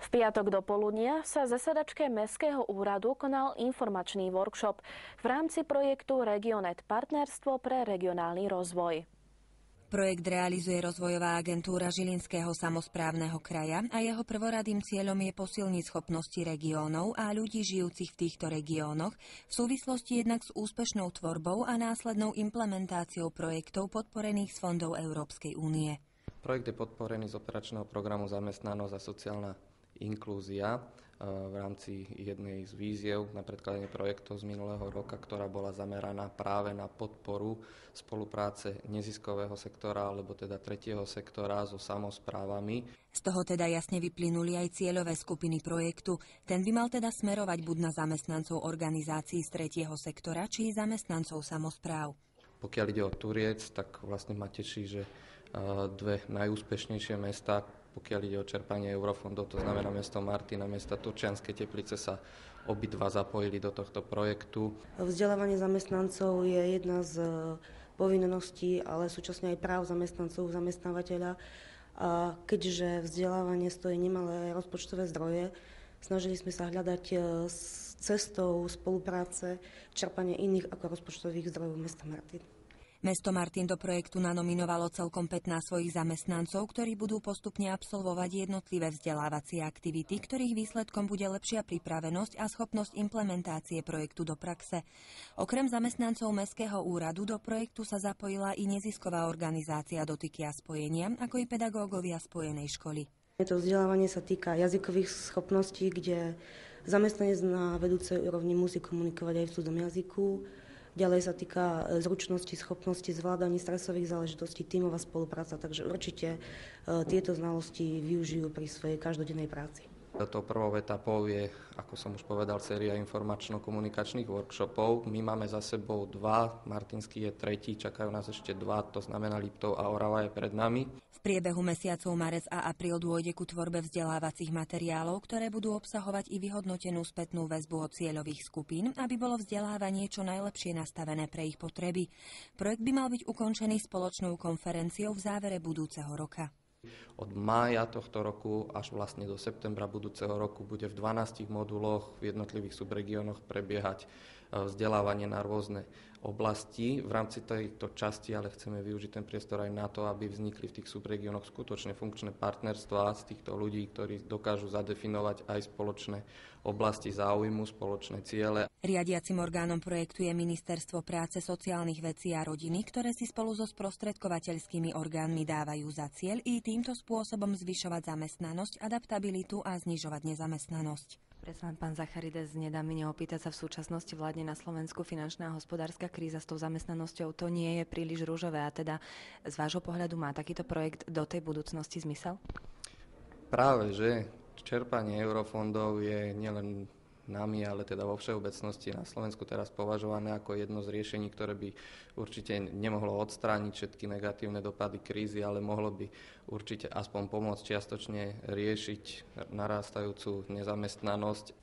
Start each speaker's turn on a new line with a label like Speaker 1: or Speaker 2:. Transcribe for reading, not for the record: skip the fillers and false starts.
Speaker 1: V piatok do poludnia sa v zasadačke Mestského úradu konal informačný workshop v rámci projektu Regionet Partnerstvo pre regionálny rozvoj.
Speaker 2: Projekt realizuje rozvojová agentúra Žilinského samosprávneho kraja a jeho prvoradým cieľom je posilniť schopnosti regiónov a ľudí žijúcich v týchto regiónoch v súvislosti jednak s úspešnou tvorbou a následnou implementáciou projektov podporených z fondov Európskej únie.
Speaker 3: Projekt je podporený z operačného programu Zamestnanosť a sociálna inklúzia v rámci jednej z výziev na predkladanie projektov z minulého roka, ktorá bola zameraná práve na podporu spolupráce neziskového sektora, alebo teda tretieho sektora so samosprávami.
Speaker 2: Z toho teda jasne vyplynuli aj cieľové skupiny projektu. Ten by mal teda smerovať buď na zamestnancov organizácií z tretieho sektora, či zamestnancov samospráv.
Speaker 3: Pokiaľ ide o Turiec, tak vlastne ma teší, že dve najúspešnejšie mestá, pokiaľ ide o čerpanie eurofondov, to znamená mesto Martin a mesto Turčianske Teplice, sa obidva zapojili do tohto projektu.
Speaker 4: Vzdelávanie zamestnancov je jedna z povinností, ale súčasne aj práv zamestnancov, zamestnávateľa. A keďže vzdelávanie stojí nemalé rozpočtové zdroje, snažili sme sa hľadať cestou spolupráce čerpania iných ako rozpočtových zdrojov mesta Martin.
Speaker 2: Mesto Martin do projektu nanominovalo celkom 15 svojich zamestnancov, ktorí budú postupne absolvovať jednotlivé vzdelávacie aktivity, ktorých výsledkom bude lepšia pripravenosť a schopnosť implementácie projektu do praxe. Okrem zamestnancov Mestského úradu do projektu sa zapojila i nezisková organizácia Dotyky a spojenia, ako i pedagógovia Spojenej školy.
Speaker 4: To vzdelávanie sa týka jazykových schopností, kde zamestnanec na vedúcej úrovni musí komunikovať aj v cudzom jazyku. Ďalej sa týka zručnosti, schopnosti zvládania stresových záležitostí, tímová spolupráca, takže určite tieto znalosti využijú pri svojej každodennej práci.
Speaker 3: Tou prvou etapou je, ako som už povedal, séria informačno-komunikačných workshopov. My máme za sebou dva, Martinský je tretí, čakajú nás ešte dva, to znamená Liptov a Orava je pred nami.
Speaker 2: V priebehu mesiacov marec a apríl dôjde ku tvorbe vzdelávacích materiálov, ktoré budú obsahovať i vyhodnotenú spätnú väzbu od cieľových skupín, aby bolo vzdelávanie čo najlepšie nastavené pre ich potreby. Projekt by mal byť ukončený spoločnou konferenciou v závere budúceho roka.
Speaker 3: Od mája tohto roku až vlastne do septembra budúceho roku bude v 12 moduloch v jednotlivých subregiónoch prebiehať vzdelávanie na rôzne oblasti. V rámci tejto časti ale chceme využiť ten priestor aj na to, aby vznikli v tých subregiónoch skutočne funkčné partnerstvá z týchto ľudí, ktorí dokážu zadefinovať aj spoločné oblasti záujmu, spoločné ciele.
Speaker 2: Riadiacim orgánom projektu je Ministerstvo práce, sociálnych vecí a rodiny, ktoré si spolu so sprostredkovateľskými orgánmi dávajú za cieľ i týmto spôsobom zvyšovať zamestnanosť, adaptabilitu a znižovať nezamestnanosť.
Speaker 5: Predsa pán Zacharides, nedá mi neopýtať sa, v súčasnosti vládne na Slovensku finančná a hospodárska kríza, s tou zamestnanosťou to nie je príliš ružové, a teda z vášho pohľadu má takýto projekt do tej budúcnosti zmysel?
Speaker 3: Práve, že čerpanie eurofondov je nielen nami, ale teda vo všeobecnosti na Slovensku teraz považované ako jedno z riešení, ktoré by určite nemohlo odstrániť všetky negatívne dopady krízy, ale mohlo by určite aspoň pomôcť čiastočne riešiť narastajúcu nezamestnanosť.